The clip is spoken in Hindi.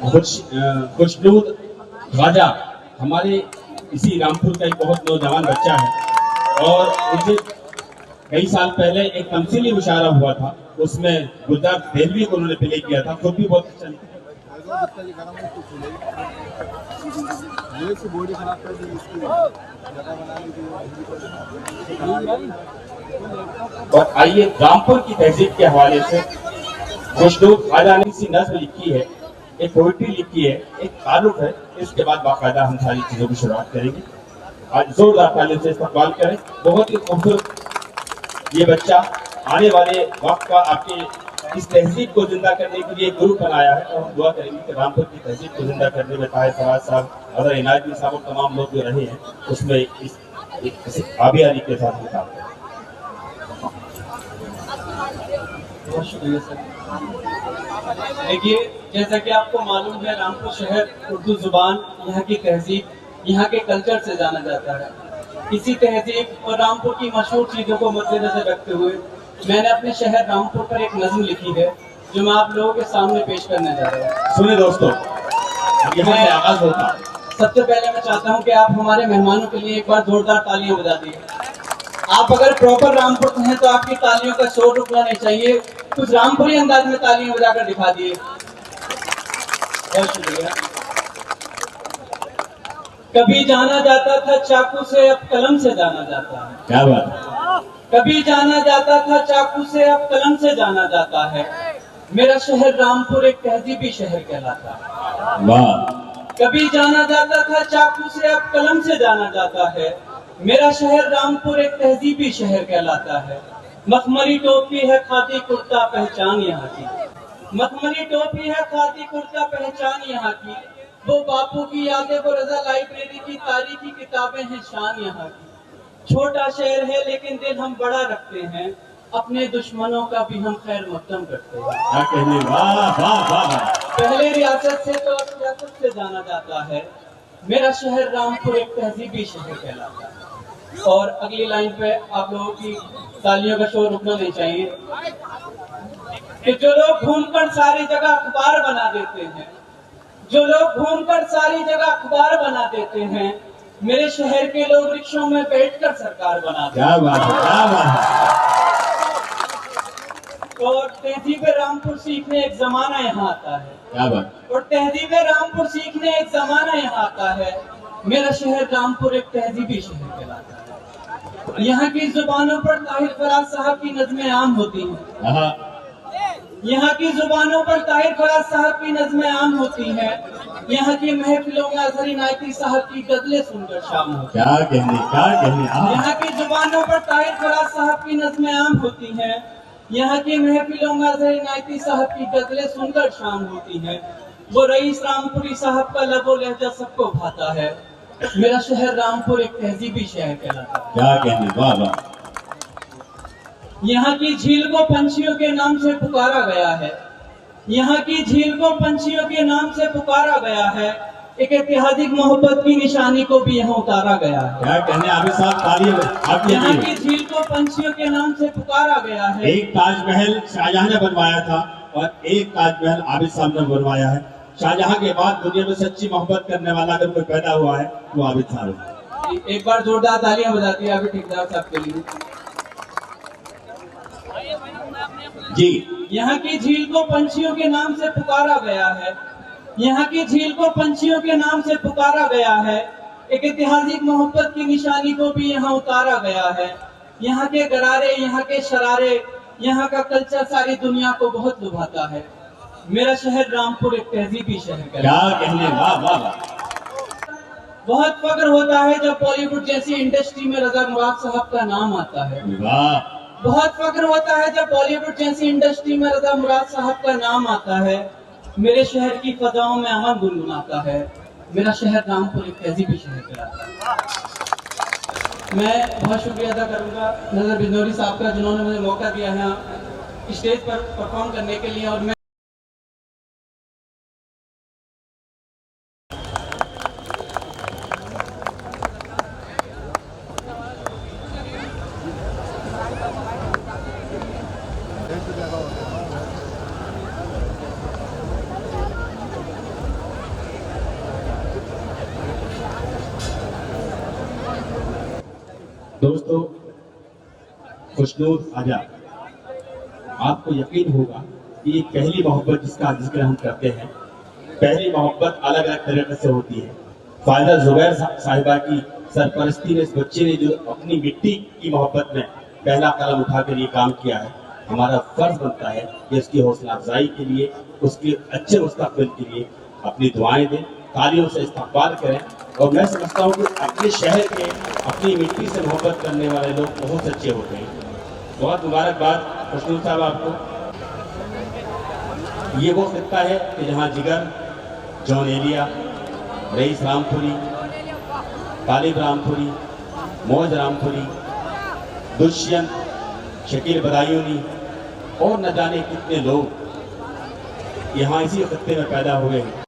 खुशनूर ख्वाजा हमारे इसी रामपुर का एक बहुत नौजवान बच्चा है और उनसे कई साल पहले एक तमसीली मुशायरा हुआ था, उसमें गुलजार देलवी को उन्होंने प्ले किया था, खुद भी बहुत अच्छा लिखा। और आइए रामपुर की तहजीब के हवाले से खुशनूर ख्वाजा ने किसी नज्म लिखी है, एक पोइट्री लिखी है, एक तारुफ है, इसके बाद बाकायदा हम सारी चीजों की शुरुआत करेंगे। आज जोरदार तालियों से इस्तकबाल करें। बहुत ही खूबसूरत ये बच्चा आने वाले वक्त का आपके इस तहजीब को जिंदा करने के लिए एक ग्रुप बनाया है और हम दुआ करेंगे कि रामपुर की तहजीब को जिंदा करने में ताहिर फराज साहब, अदर इनायती साहब और तमाम लोग जो रहे हैं उसमें इस आबियारी के साथ काम करें। बहुत शुक्रिया सर। देखिए, जैसा कि आपको मालूम है, रामपुर शहर उर्दू जुबान, यहाँ की तहजीब, यहाँ के कल्चर से जाना जाता है। इसी तहजीब और रामपुर की मशहूर चीजों को मद्देनजर रखते हुए मैंने अपने शहर रामपुर पर एक नज्म लिखी है जो मैं आप लोगों के सामने पेश करने जा रहा हूँ। सुनिए दोस्तों, यहाँ से आगाज होता है। सबसे पहले मैं चाहता हूँ कि आप हमारे मेहमानों के लिए एक बार जोरदार तालियां बजा दिए। आप अगर प्रॉपर रामपुर से हैं तो आपकी तालियों का शोर रुकना नहीं चाहिए, कुछ रामपुरी अंदाज में तालियां बजाकर दिखा दिए। बहुत शुक्रिया। कभी जाना जाता था चाकू से, अब कलम से जाना जाता है। क्या बात। कभी जाना जाता था चाकू से, अब कलम से जाना जाता है। मेरा शहर रामपुर एक तहजीबी शहर कहलाता है। वाह। कभी जाना जाता था चाकू से, अब कलम से जाना जाता है। मेरा शहर रामपुर एक तहजीबी शहर कहलाता है। मखमली टोपी है खादी कुर्ता पहचान यहाँ की। मखमली टोपी है खादी कुर्ता पहचान यहाँ की। वो बापू की यादें, वो रजा लाइब्रेरी की तारीखी किताबें हैं शान यहाँ की। छोटा शहर है लेकिन दिल हम बड़ा रखते हैं, अपने दुश्मनों का भी हम खैर मकदम करते हैं। वाह वाह वाह। पहले रियासत से तो अब सियासत से जाना जाता है। मेरा शहर रामपुर एक तहजीबी शहर कहलाता है। और अगली लाइन पे आप लोगों की तालियों का शोर रुकना नहीं चाहिए कि जो लोग घूमकर सारी जगह अखबार बना देते हैं, जो लोग घूमकर सारी जगह अखबार बना देते हैं, मेरे शहर के लोग रिक्शों में बैठकर सरकार बनाते हैं। क्या बात है, क्या बात है। और तहजीब रामपुर सीखने एक जमाना यहाँ आता है। क्या बात। और तहजीब रामपुर सीखने एक जमाना यहाँ आता है। मेरा शहर रामपुर एक तहजीबी शहर कहलाता है। यहाँ की जुबानों पर ताहिर फराज साहब की नज़्में आम होती हैं। यहाँ की जुबानों पर ताहिर फराज साहब की नज़्में आम होती हैं। यहाँ की महफिलों में अजहर इनायती साहब की गजलें सुनकर शाम होती है। क्या कहने, क्या कहने। यहाँ की जुबानों पर ताहिर फराज साहब की नज़्में आम होती हैं। यहाँ की महफिलों में अजहर इनायती साहब की गजलें सुनकर शाम होती हैं। वो रईस रामपुरी साहब का लबो लहजा सबको भाता है। मेरा शहर रामपुर एक तहजीबी शहर कहलाता है। क्या कहने, वाह वाह। यहाँ की झील को पंछियों के नाम से पुकारा गया है। यहाँ की झील को पंछियों के नाम से पुकारा गया है। एक ऐतिहासिक मोहब्बत की निशानी को भी यहाँ उतारा गया है। क्या कहने आबिद साहब, तालियां। यहाँ की झील को पंछियों के नाम से पुकारा गया है। एक ताजमहल शाहजहां ने बनवाया था और एक ताजमहल आबिद साहब ने बनवाया है। शाहजहां के बाद दुनिया में सच्ची मोहब्बत करने वाला अगर कोई पैदा हुआ है वो आबिद साहब। एक बार जोरदार तालियां बजाती है आबिद ठेकेदार साहब के लिए जी। यहाँ की झील को पंछियों के नाम से पुकारा गया है। यहाँ की झील को पंछियों के नाम से पुकारा गया है। एक ऐतिहासिक मोहब्बत की निशानी को भी यहाँ उतारा गया है। यहाँ के गरारे, यहाँ के शरारे, यहाँ का कल्चर सारी दुनिया को बहुत लुभाता है। मेरा शहर रामपुर एक तहजीबी शहर है। क्या कहने, वाह वाह। बहुत फख्र होता है जब बॉलीवुड जैसी इंडस्ट्री में रजा मुराद साहब का नाम आता है। वाह। बहुत फख्र होता है जब बॉलीवुड जैसी इंडस्ट्री में रजा मुराद साहब का नाम आता है। मेरे शहर की फजाओं में अमन गुनगुनाता है। मेरा शहर रामपुर एक तहजीबी शहर कहलाता है। मैं बहुत शुक्रिया अदा करूंगा नजर बिजनौरी साहब का, जिन्होंने मुझे मौका दिया है स्टेज पर परफॉर्म करने के लिए। और मैं दोस्तों, खुशनूर आजाद, आपको यकीन होगा कि ये पहली मोहब्बत जिसका जिक्र हम करते हैं, पहली मोहब्बत अलग अलग तरीके से होती है। फायदा जुबैर साहिबा की सरपरस्ती में इस बच्चे ने जो अपनी मिट्टी की मोहब्बत में पहला कदम उठाकर ये काम किया है, हमारा फर्ज बनता है कि उसकी हौसला अफजाई के लिए, उसके अच्छे मुस्तकबिल के लिए अपनी दुआएं दें, तालियों से इस्तकबाल करें। और मैं समझता हूँ कि अपने शहर के, अपनी मिट्टी से मोहब्बत करने वाले लोग बहुत सच्चे होते हैं। बहुत मुबारकबाद खुशनूर साहब आपको। ये वो खित्ता है कि जहाँ जिगर, जॉन एलिया, रईस रामपुरी, तालिब रामपुरी, मौज रामपुरी, दुष्यंत, शकील बदायूनी और न जाने कितने लोग यहाँ इसी खित्ते में पैदा हुए हैं।